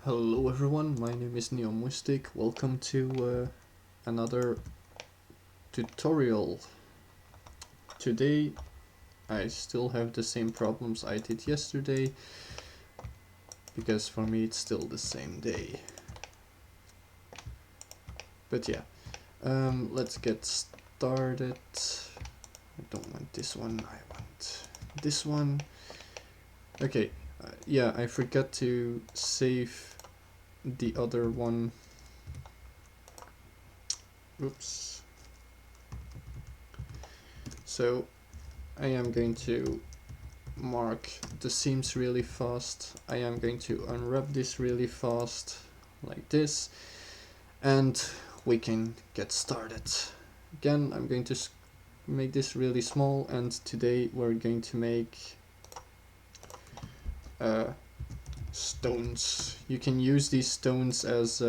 Hello everyone, my name is Neomustic. Welcome to another tutorial. Today I still have the same problems I did yesterday, because for me it's still the same day. But yeah, let's get started. I don't want this one, I want this one. Okay, yeah, I forgot to save the other one. Oops. So I am going to mark the seams really fast. I am going to unwrap this really fast, like this, and we can get started. Again, I'm going to make this really small, and today we're going to make stones. You can use these stones as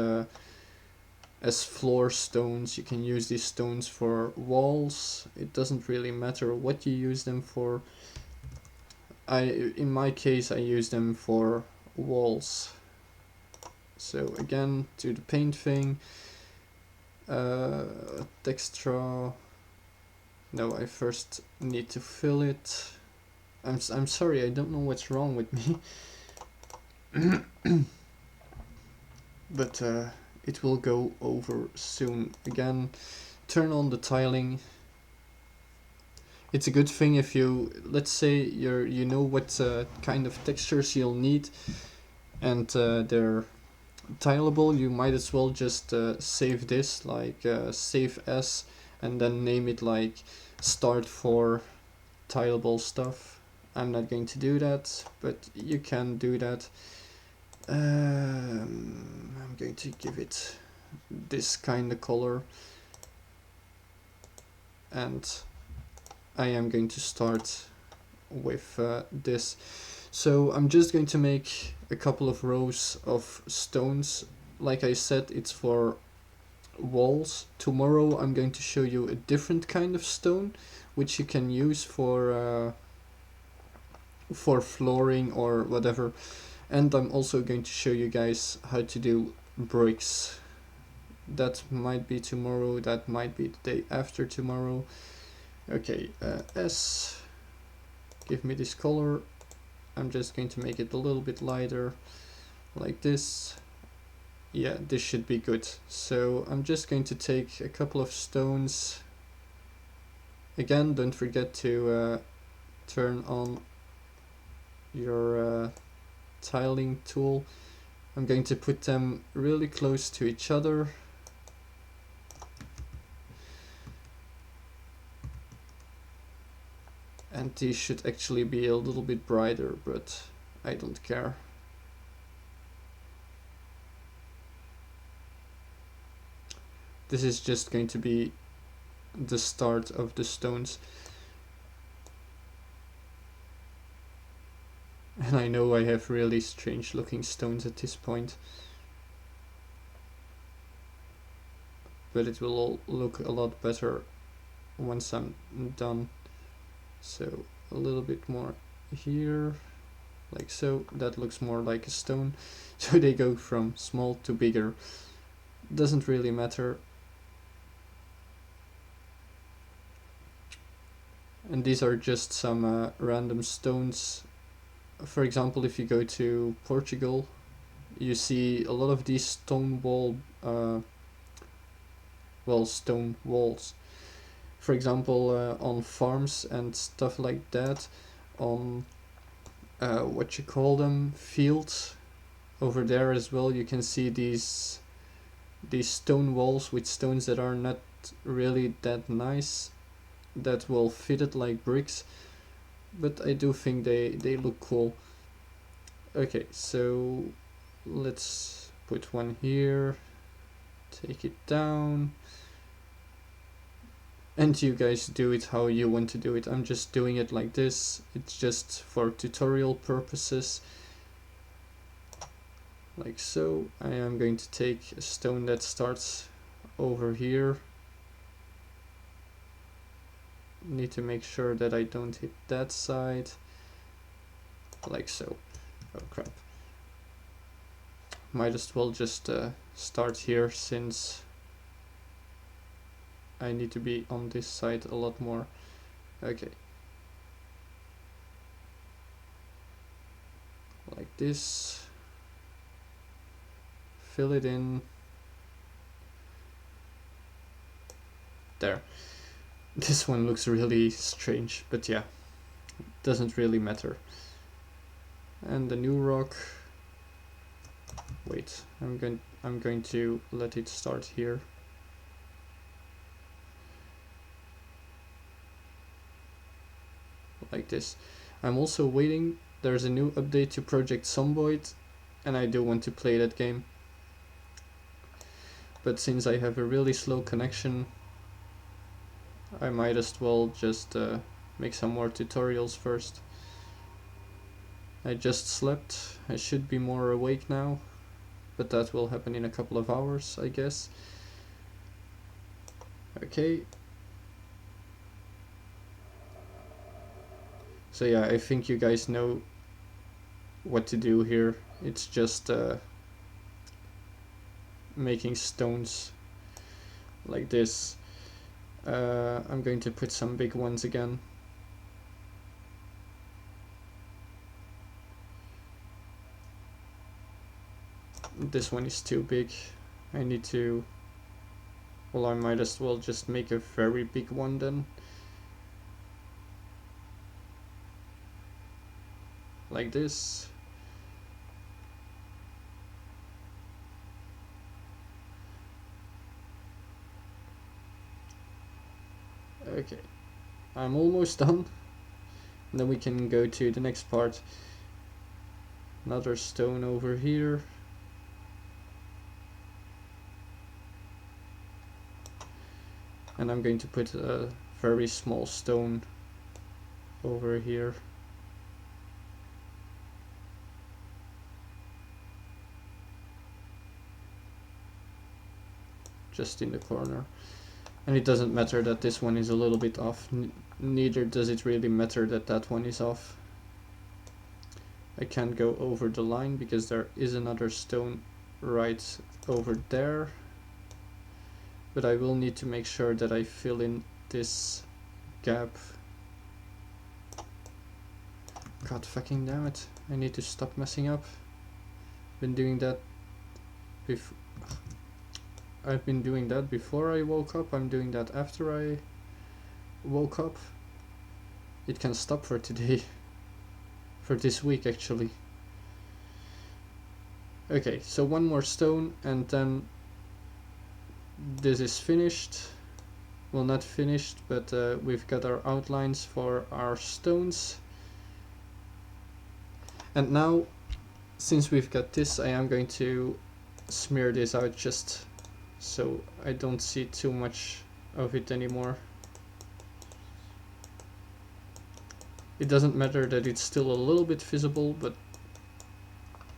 floor stones. You can use these stones for walls. It doesn't really matter what you use them for. In my case, I use them for walls. So again, to the paint thing, texture. No, I first need to fill it. I'm sorry, I don't know what's wrong with me. But it will go over soon. Again, turn on the tiling. It's a good thing if you, let's say you know what kind of textures you'll need, and they're tileable. You might as well just save this, like save as, and then name it like start for tileable stuff. I'm not going to do that, but you can do that. I'm going to give it this kind of color, and I am going to start with this. So I'm just going to make a couple of rows of stones. Like I said, it's for walls. Tomorrow I'm going to show you a different kind of stone, which you can use for flooring or whatever. And I'm also going to show you guys how to do bricks. That might be tomorrow, that might be the day after tomorrow. Okay, S, give me this color. I'm just going to make it a little bit lighter, like this. Yeah, this should be good. So I'm just going to take a couple of stones. Again, don't forget to turn on your tiling tool. I'm going to put them really close to each other. And these should actually be a little bit brighter, but I don't care. This is just going to be the start of the stones. And I know I have really strange looking stones at this point, but it will all look a lot better once I'm done. So a little bit more here, like so. That looks more like a stone. So they go from small to bigger. Doesn't really matter. And these are just some random stones. For example, if you go to Portugal, you see a lot of these stone walls. For example, on farms and stuff like that, on what you call them, fields. Over there as well, you can see these stone walls with stones that are not really that nice, that will fit it like bricks, but I do think they look cool. Okay, so let's put one here, take it down, and you guys do it how you want to do it. I'm just doing it like this. It's just for tutorial purposes, like so. I am going to take a stone that starts over here. Need to make sure that I don't hit that side, like so. Oh crap. might as well just start here, since I need to be on this side a lot more. Okay. Like this. Fill it in. There. This one looks really strange, but yeah, doesn't really matter. And the new rock. Wait, I'm going to let it start here. Like this. I'm also waiting. There's a new update to Project Zomboid, and I do want to play that game. But since I have a really slow connection, I might as well just make some more tutorials first. I just slept. I should be more awake now, but that will happen in a couple of hours, I guess. Okay. So yeah, I think you guys know what to do here. It's just making stones like this. I'm going to put some big ones again. This one is too big. I need to... Well, I might as well just make a very big one then. Like this. Okay, I'm almost done. And then we can go to the next part. Another stone over here. And I'm going to put a very small stone over here. Just in the corner. And it doesn't matter that this one is a little bit off, neither does it really matter that that one is off. I can't go over the line because there is another stone right over there. But I will need to make sure that I fill in this gap. God fucking damn it. I need to stop messing up. Been doing that before. I've been doing that before I woke up. I'm doing that after I woke up. It can stop for today. For this week actually. Okay, so one more stone and then this is finished. Well, not finished, but we've got our outlines for our stones. And now, since we've got this, I am going to smear this out just so I don't see too much of it anymore. It doesn't matter that it's still a little bit visible, but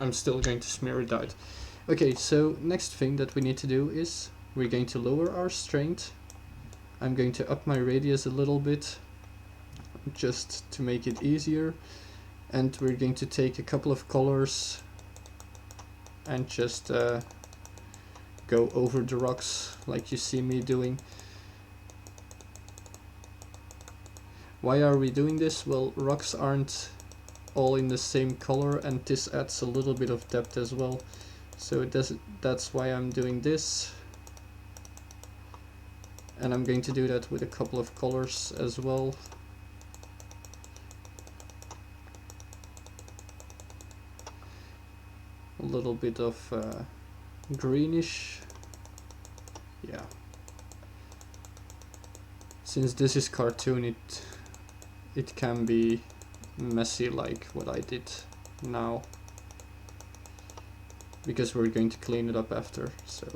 I'm still going to smear it out. Okay, so next thing that we need to do is we're going to lower our strength. I'm going to up my radius a little bit just to make it easier. And we're going to take a couple of colors and just go over the rocks like you see me doing. Why are we doing this? Well, rocks aren't all in the same color and this adds a little bit of depth as well. So that's why I'm doing this. And I'm going to do that with a couple of colors as well. A little bit of greenish. Yeah. Since this is cartoon, it can be messy like what I did now. Because we're going to clean it up after, so.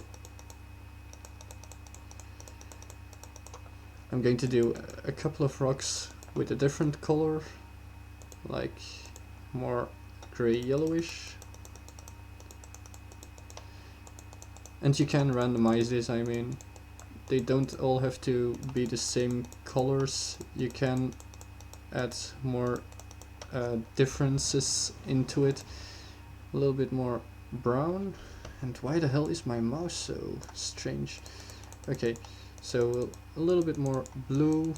I'm going to do a couple of rocks with a different color, like more gray yellowish. And you can randomize this, I mean, they don't all have to be the same colors. You can add more differences into it, a little bit more brown. And why the hell is my mouse so strange? Okay, so a little bit more blue.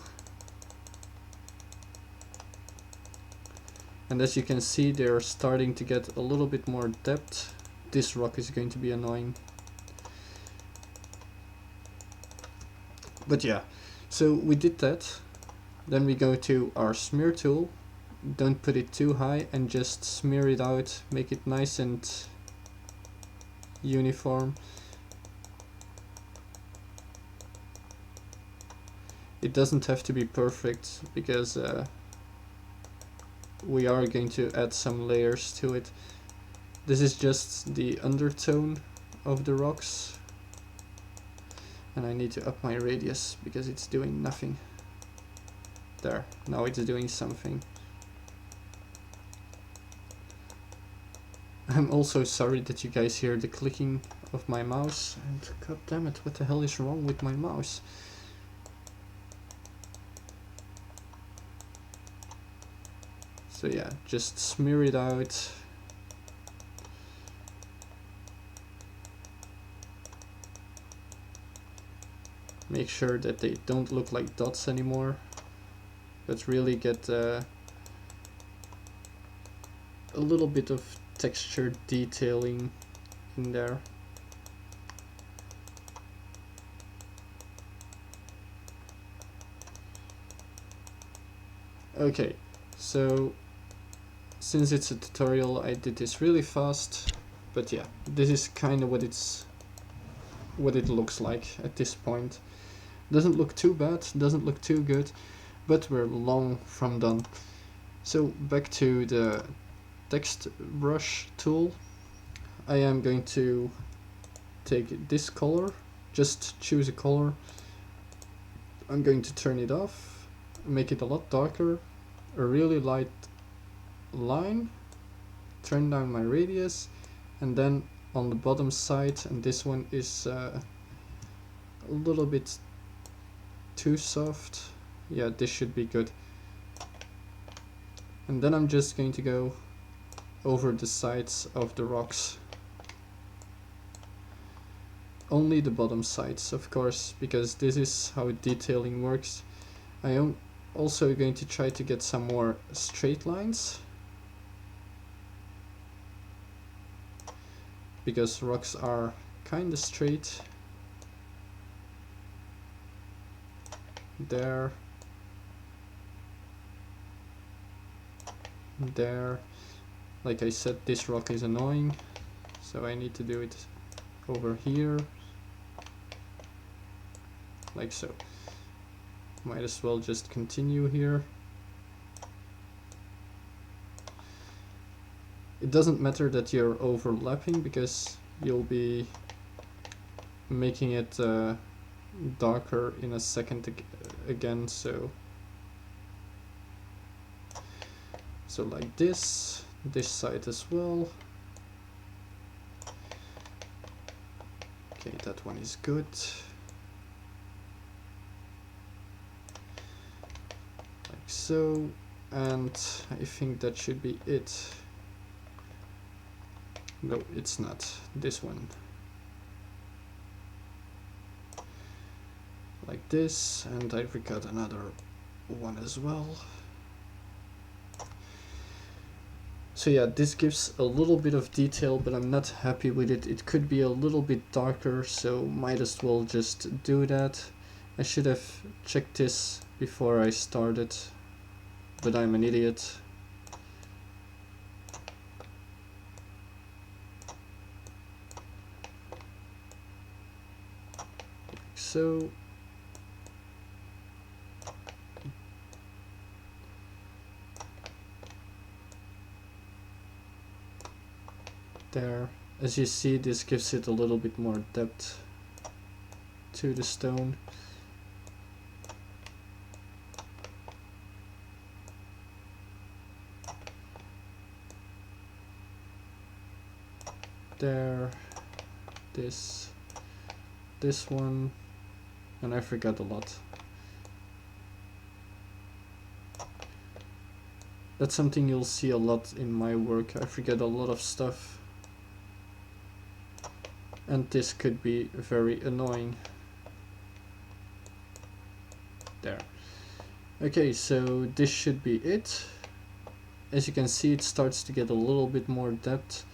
And as you can see, they're starting to get a little bit more depth. This rock is going to be annoying. But yeah, so we did that. Then we go to our smear tool. Don't put it too high and just smear it out. Make it nice and uniform. It doesn't have to be perfect because we are going to add some layers to it. This is just the undertone of the rocks. And I need to up my radius because it's doing nothing. There, now it's doing something. I'm also sorry that you guys hear the clicking of my mouse. And god damn it, what the hell is wrong with my mouse? So yeah, just smear it out. Make sure that they don't look like dots anymore, but really get a little bit of texture detailing in there. Okay, so since it's a tutorial, I did this really fast, but yeah, this is kind of what it looks like at this point. Doesn't look too bad, doesn't look too good, but we're long from done. So back to the text brush tool. I am going to take this color, just choose a color. I'm going to turn it off, make it a lot darker, a really light line, turn down my radius, and then on the bottom side, and this one is a little bit too soft. Yeah, this should be good. And then I'm just going to go over the sides of the rocks. Only the bottom sides, of course, because this is how detailing works. I am also going to try to get some more straight lines, because rocks are kinda straight. There. There. Like I said, this rock is annoying, so I need to do it over here. Like so. Might as well just continue here. It doesn't matter that you're overlapping because you'll be making it darker in a second again, so like this side as well. Okay, that one is good. Like so, and I think that should be it. No, it's not. This one. Like this, and I forgot another one as well. So yeah, this gives a little bit of detail, but I'm not happy with it. It could be a little bit darker, so might as well just do that. I should have checked this before I started, but I'm an idiot. Like so. There. As you see, this gives it a little bit more depth to the stone. There. This one, and I forgot a lot. That's something you'll see a lot in my work. I forget a lot of stuff. and this could be very annoying. There. Okay, so this should be it. As you can see, it starts to get a little bit more depth,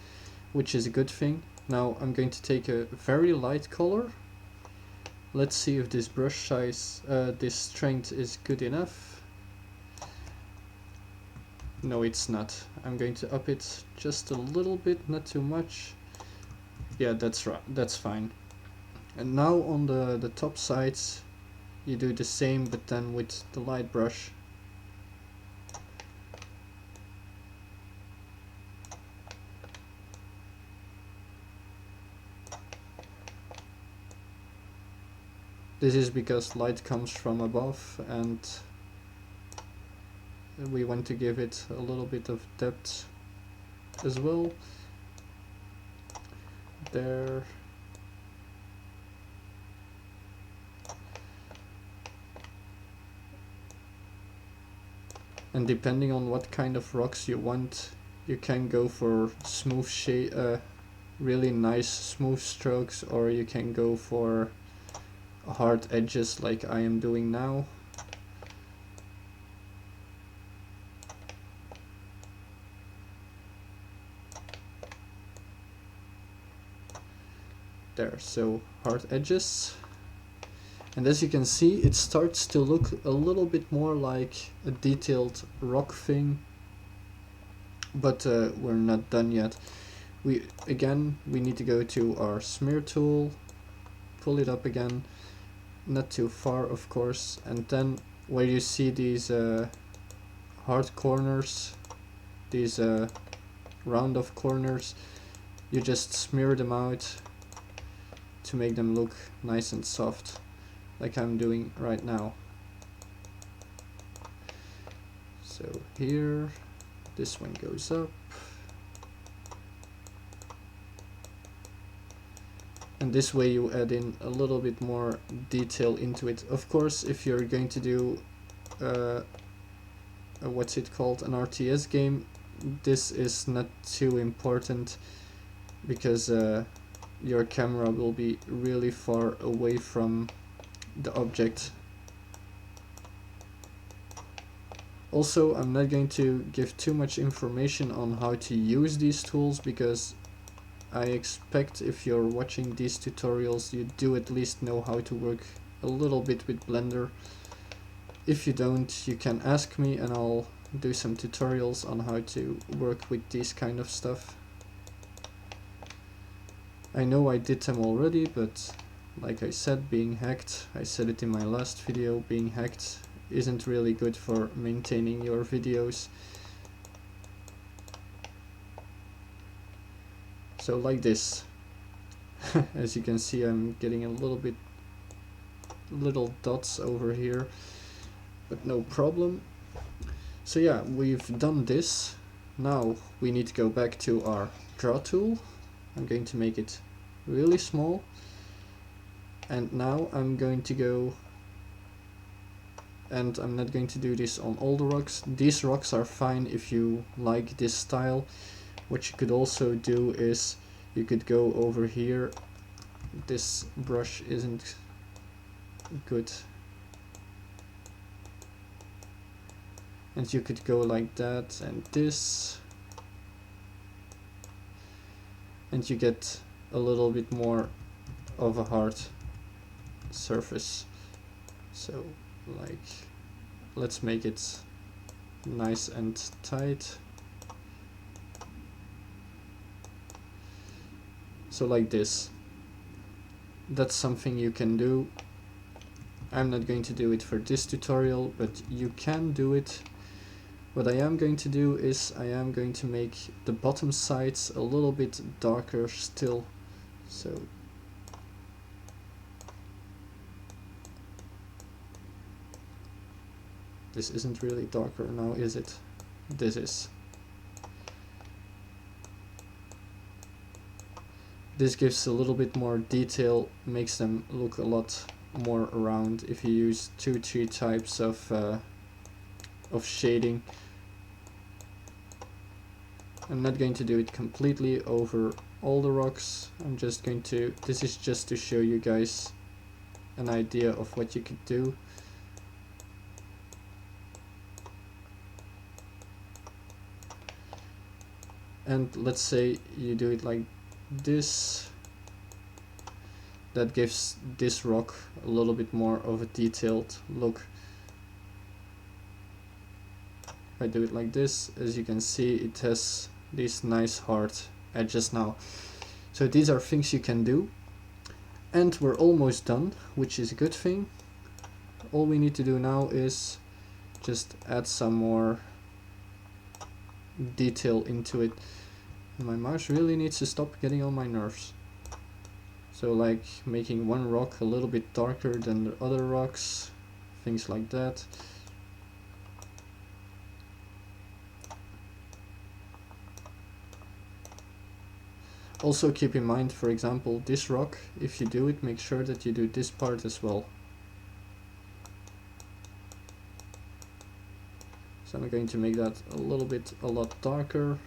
which is a good thing. Now I'm going to take a very light color. Let's see if this brush size, this strength is good enough. No, it's not. I'm going to up it just a little bit, not too much. Yeah, that's right, that's fine. And now on the top sides, you do the same, but then with the light brush. This is because light comes from above, and we want to give it a little bit of depth as well. There. And depending on what kind of rocks you want, you can go for smooth shade, really nice smooth strokes, or you can go for hard edges like I am doing now. There, so hard edges. And as you can see, it starts to look a little bit more like a detailed rock thing, but we're not done yet. We need to go to our smear tool, pull it up again, not too far of course, and then where you see these hard corners, these round off corners, you just smear them out to make them look nice and soft, like I'm doing right now. So here, this one goes up, and this way you add in a little bit more detail into it. Of course, if you're going to do what's it called, an RTS game, this is not too important, because your camera will be really far away from the object. Also, I'm not going to give too much information on how to use these tools, because I expect if you're watching these tutorials you do at least know how to work a little bit with Blender. If you don't, you can ask me and I'll do some tutorials on how to work with this kind of stuff. I know I did them already, but like I said, being hacked, I said it in my last video, being hacked isn't really good for maintaining your videos. So like this. As you can see, I'm getting a little bit little dots over here, but no problem. So yeah, we've done this. Now we need to go back to our draw tool. I'm going to make it really small, and now I'm going to go, and I'm not going to do this on all the rocks. These rocks are fine if you like this style. What you could also do is you could go over here. This brush isn't good, and you could go like that and this, and you get a little bit more of a hard surface. So like, let's make it nice and tight. So like this. That's something you can do. I'm not going to do it for this tutorial, but you can do it. What I am going to do is I am going to make the bottom sides a little bit darker still. So this isn't really darker now, is it? This is. This gives a little bit more detail, makes them look a lot more round if you use 2-3 types of shading. I'm not going to do it completely over all the rocks. I'm just going to, this is just to show you guys an idea of what you could do. And let's say you do it like this. That gives this rock a little bit more of a detailed look. If I do it like this, as you can see, it has these nice hard edges now. So these are things you can do. And we're almost done, which is a good thing. All we need to do now is just add some more detail into it. And my mouse really needs to stop getting on my nerves. So like making one rock a little bit darker than the other rocks, things like that. Also keep in mind, for example, this rock, if you do it, make sure that you do this part as well. So I'm going to make that a lot darker,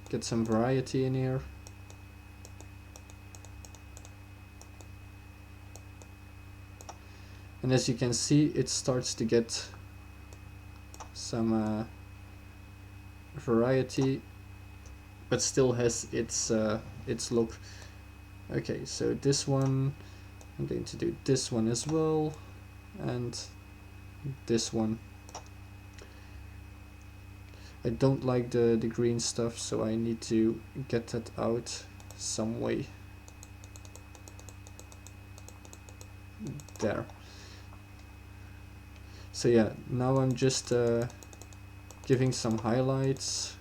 get some variety in here. And as you can see, it starts to get some variety, but still has its look. Okay, so this one, I'm going to do this one as well, and this one. I don't like the green stuff, so I need to get that out some way. There. So yeah, now I'm just giving some highlights.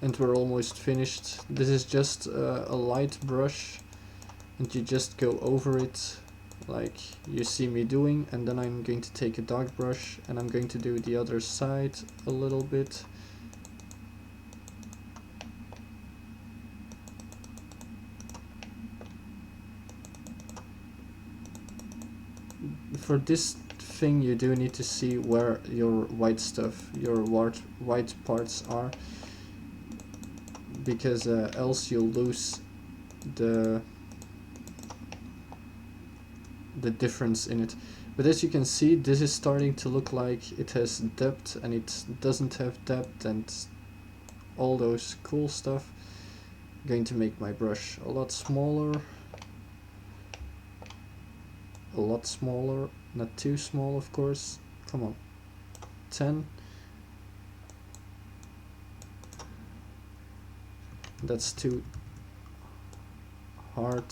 And we're almost finished. This is just a light brush, and you just go over it like you see me doing, and then I'm going to take a dark brush and I'm going to do the other side a little bit. For this thing you do need to see where your white stuff, your white parts are, because else you'll lose the difference in it. But as you can see, this is starting to look like it has depth and it doesn't have depth and all those cool stuff. I'm going to make my brush a lot smaller, not too small of course, come on, 10. That's too hard.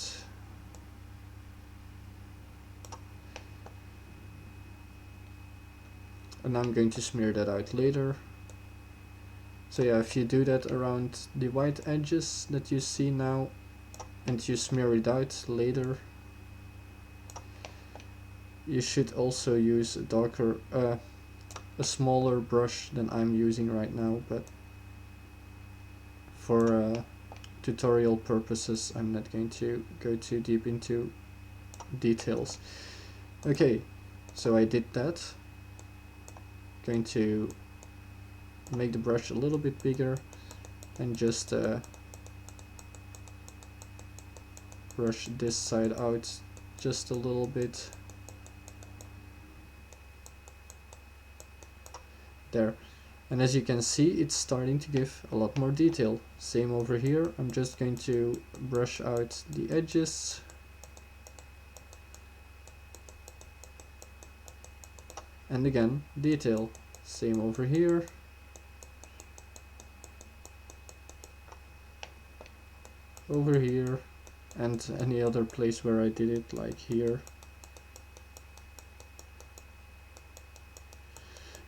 And I'm going to smear that out later. So yeah, if you do that around the white edges that you see now, and you smear it out later, you should also use a darker, a smaller brush than I'm using right now, but for tutorial purposes I'm not going to go too deep into details. Okay, so I did that. Going to make the brush a little bit bigger and just brush this side out just a little bit. There. And as you can see, it's starting to give a lot more detail. Same over here. I'm just going to brush out the edges. And again, detail. Same over here. Over here. And any other place where I did it, like here.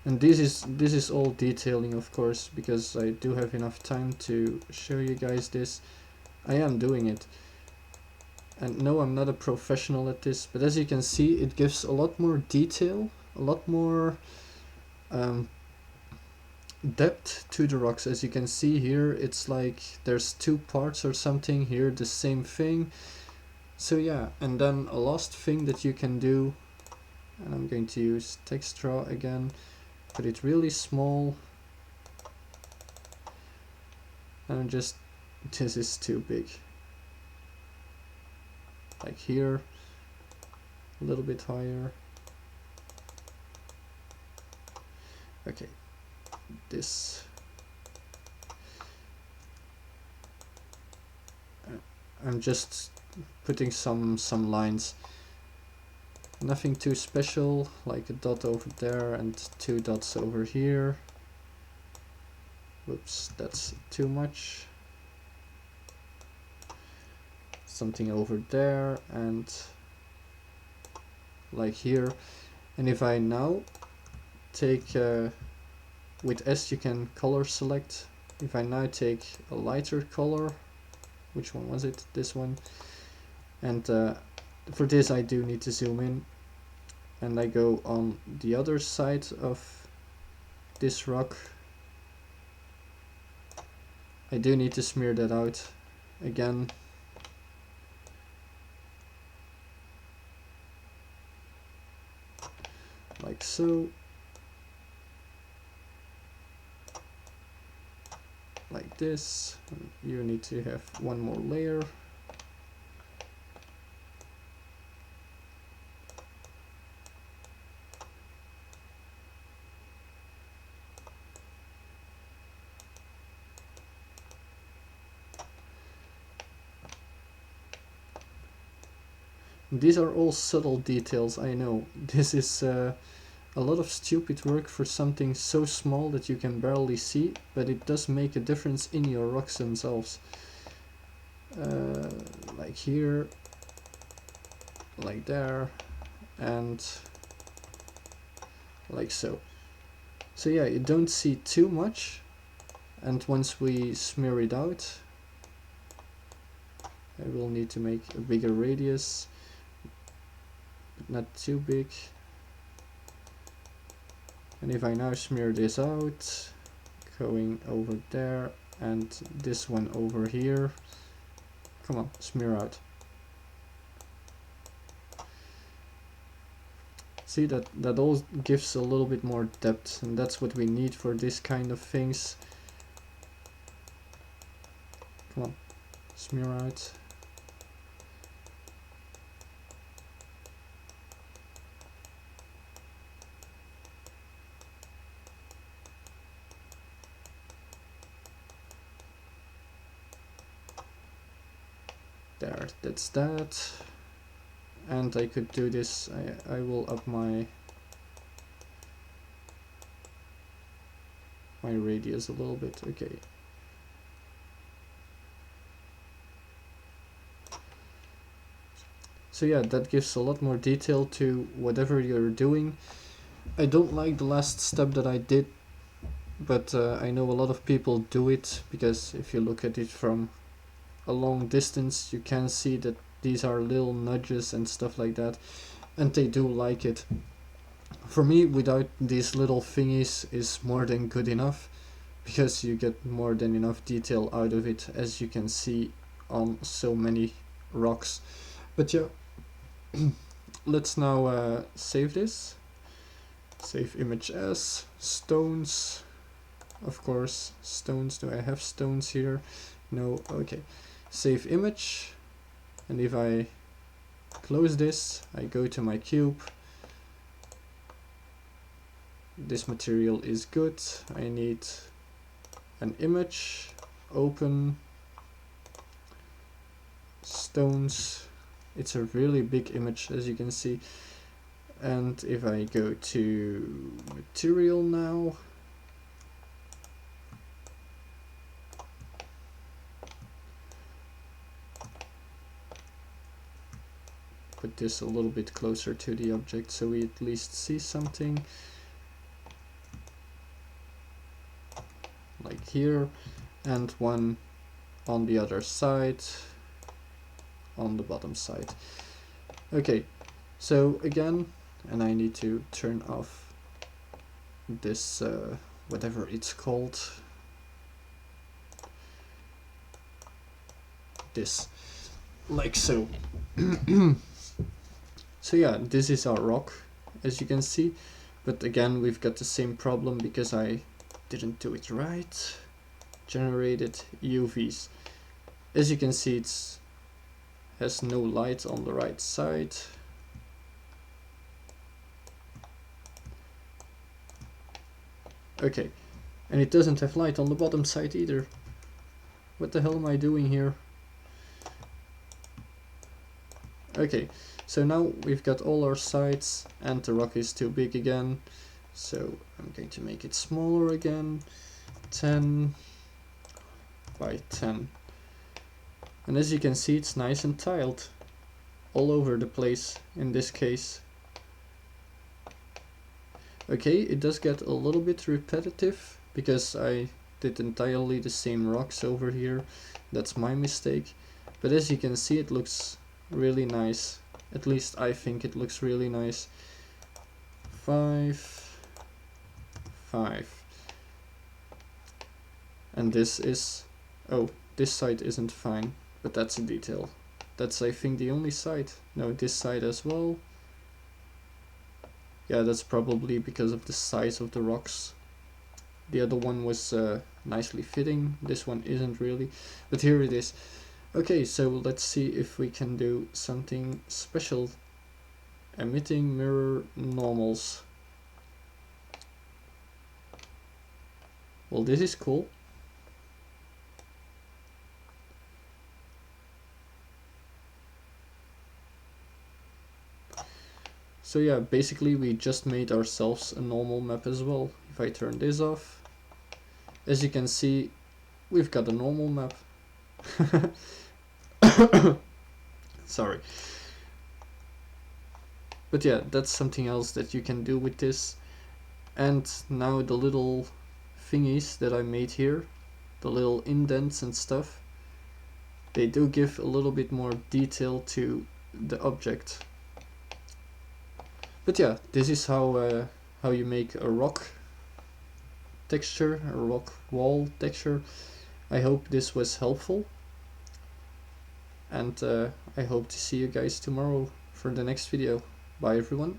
And this is all detailing, of course, because I do have enough time to show you guys this. I am doing it. And no, I'm not a professional at this, but as you can see, it gives a lot more detail, a lot more depth to the rocks. As you can see here, it's like there's two parts or something, here the same thing. So yeah, and then a last thing that you can do, and I'm going to use Textra again, put it really small, and just, this is too big. Like here, a little bit higher. Okay, this. I'm just putting some lines. Nothing too special, like a dot over there and two dots over here. Whoops, that's too much. Something over there and like here. And if I now take, with S you can color select. If I now take a lighter color, which one was it? This one. And for this I do need to zoom in, and I go on the other side of this rock. I do need to smear that out again. Like so. Like this. And you need to have one more layer. These are all subtle details, I know. This is a lot of stupid work for something so small that you can barely see, but it does make a difference in your rocks themselves. Like here, like there, and like so. So yeah, you don't see too much, and once we smear it out, I will need to make a bigger radius, but not too big. And if I now smear this out, going over there and this one over here, come on, smear out. See, that all gives a little bit more depth, and that's what we need for this kind of things. Come on, smear out. There, that's that. And I could do this, I will up my radius a little bit, okay. So yeah, that gives a lot more detail to whatever you're doing. I don't like the last step that I did, but I know a lot of people do it, because if you look at it from a long distance, you can see that these are little nudges and stuff like that, and they do like it. For me, without these little thingies is more than good enough, because you get more than enough detail out of it, as you can see on so many rocks. But yeah, let's now save this. Save image as stones. Of course, stones. Do I have stones here? No. Okay. Save image. And if I close this, I go to my cube. This material is good. I need an image. Open. Stones. It's a really big image, as you can see. And if I go to material now, put this a little bit closer to the object so we at least see something. Like here, and one on the other side, on the bottom side. Okay, so again, and I need to turn off this whatever it's called, this, like so. So yeah, this is our rock, as you can see, but again we've got the same problem because I didn't do it right. Generated UVs. As you can see, it's has no light on the right side. Okay, and it doesn't have light on the bottom side either. What the hell am I doing here? Okay, so now we've got all our sides and the rock is too big again. So I'm going to make it smaller again, 10 by 10. And as you can see, it's nice and tiled all over the place in this case. Okay, it does get a little bit repetitive because I did entirely the same rocks over here. That's my mistake. But as you can see, it looks really nice. At least I think it looks really nice. 5, 5. And this is... oh, this side isn't fine, but that's a detail. That's, I think, the only side. No, this side as well. Yeah, that's probably because of the size of the rocks. The other one was nicely fitting. This one isn't really, but here it is. Okay, so let's see if we can do something special. Emitting mirror normals. Well, this is cool. So yeah, basically we just made ourselves a normal map as well. If I turn this off, as you can see, we've got a normal map. Sorry. But yeah, that's something else that you can do with this. And now the little thingies that I made here, the little indents and stuff, they do give a little bit more detail to the object. But yeah, this is how you make a rock texture, a rock wall texture. I hope this was helpful, and I hope to see you guys tomorrow for the next video. Bye everyone.